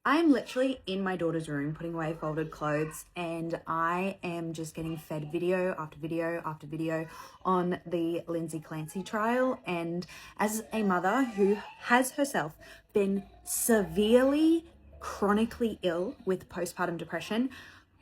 I'm literally in my daughter's room putting away folded clothes, and I am just getting fed video after video after video on the Lindsay Clancy trial. And as a mother who has herself been severely, chronically ill with postpartum depression,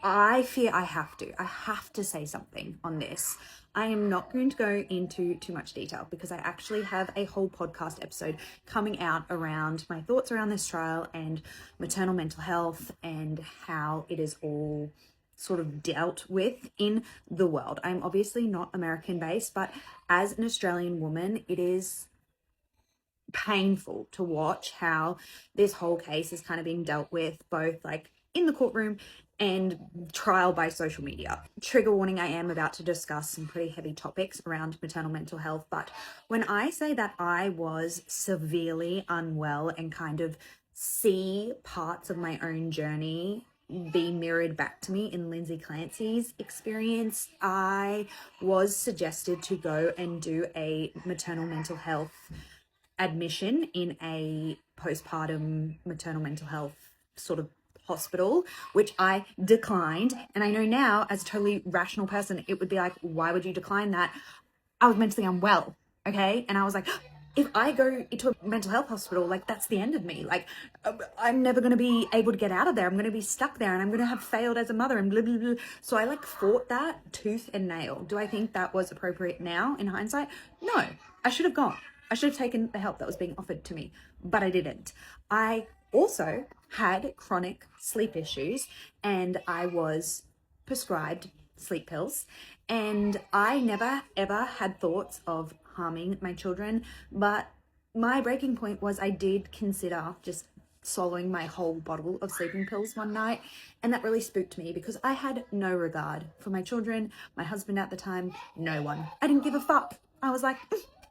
I fear I have to say something on this. I am not going to go into too much detail because I actually have a whole podcast episode coming out around my thoughts around this trial and maternal mental health and how it is all sort of dealt with in the world. I'm obviously not American based, but as an Australian woman, it is painful to watch how this whole case is kind of being dealt with, both like in the courtroom and trial by social media. Trigger warning, I am about to discuss some pretty heavy topics around maternal mental health, but when I say that I was severely unwell and kind of see parts of my own journey be mirrored back to me in Lindsay Clancy's experience, I was suggested to go and do a maternal mental health admission in a postpartum maternal mental health sort of hospital, which I declined. And I know now, as a totally rational person, it would be like, why would you decline that? I was mentally unwell, okay? And I was like, if I go into a mental health hospital, like, that's the end of me. Like, I'm never going to be able to get out of there. I'm going to be stuck there and I'm going to have failed as a mother and blah, blah, blah. So I like fought that tooth and nail. Do I think that was appropriate now in hindsight? No, I should have gone. I should have taken the help that was being offered to me, but I didn't. I also had chronic sleep issues and I was prescribed sleep pills, and I never ever had thoughts of harming my children, but my breaking point was I did consider just swallowing my whole bottle of sleeping pills one night, and that really spooked me because I had no regard for my children, my husband at the time, no one. I didn't give a fuck. I was like,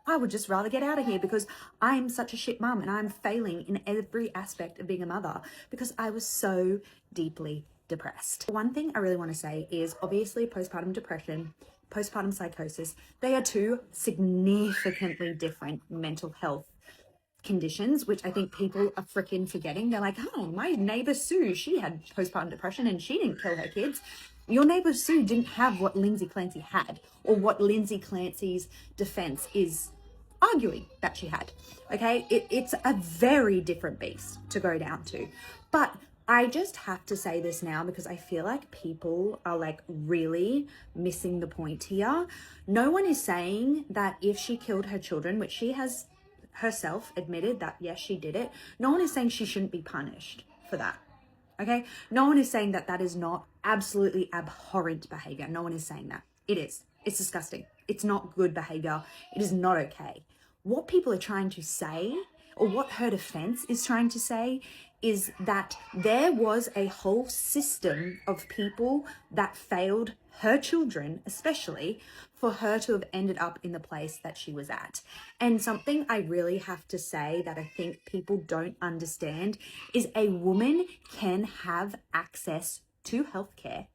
I would just rather get out of here because I'm such a shit mum and I'm failing in every aspect of being a mother because I was so deeply depressed. One thing I really want to say is obviously postpartum depression, postpartum psychosis, they are two significantly different mental health conditions, which I think people are freaking forgetting. They're like, oh, my neighbor Sue, she had postpartum depression and she didn't kill her kids. Your neighbor Sue didn't have what Lindsay Clancy had, or what Lindsay Clancy's defense is arguing that she had. Okay, it's a very different beast to go down to. But I just have to say this now because I feel like people are like really missing the point here. No one is saying that if she killed her children, which she has herself admitted that yes, she did it, no one is saying she shouldn't be punished for that. Okay, no one is saying that that is not absolutely abhorrent behavior. No one is saying that. It is. It's disgusting. It's not good behavior. It is not okay. What people are trying to say, or what her defense is trying to say, is that there was a whole system of people that failed her children, especially for her to have ended up in the place that she was at. And something I really have to say that I think people don't understand is a woman can have access to healthcare.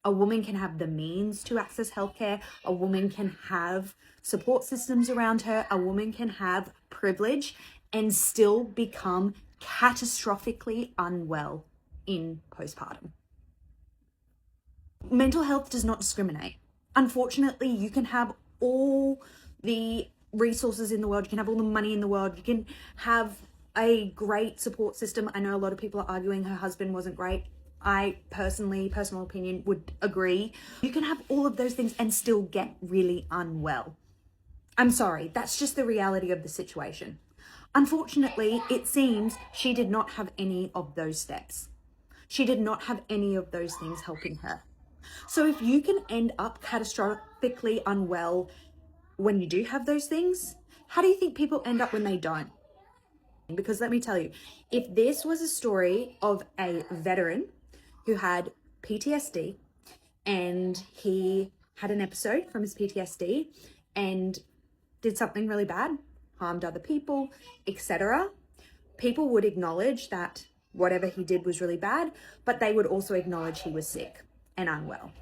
A woman can have the means to access healthcare. A woman can have support systems around her. A woman can have privilege and still become catastrophically unwell in postpartum. Mental health does not discriminate. Unfortunately, you can have all the resources in the world, you can have all the money in the world, you can have a great support system. I know a lot of people are arguing her husband wasn't great. I personally, personal opinion, would agree. You can have all of those things and still get really unwell. I'm sorry, that's just the reality of the situation. Unfortunately, it seems she did not have any of those steps. She did not have any of those things helping her. So if you can end up catastrophically unwell when you do have those things, how do you think people end up when they don't? Because let me tell you, if this was a story of a veteran who had PTSD and he had an episode from his PTSD and did something really bad, harmed other people, etc., people would acknowledge that whatever he did was really bad, but they would also acknowledge he was sick and unwell.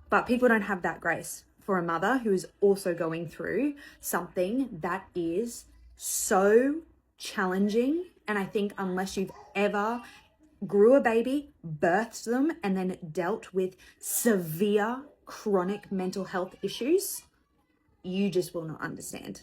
But people don't have that grace for a mother who is also going through something that is so challenging And I think unless you've ever grew a baby, birthed them, and then dealt with severe chronic mental health issues, you just will not understand.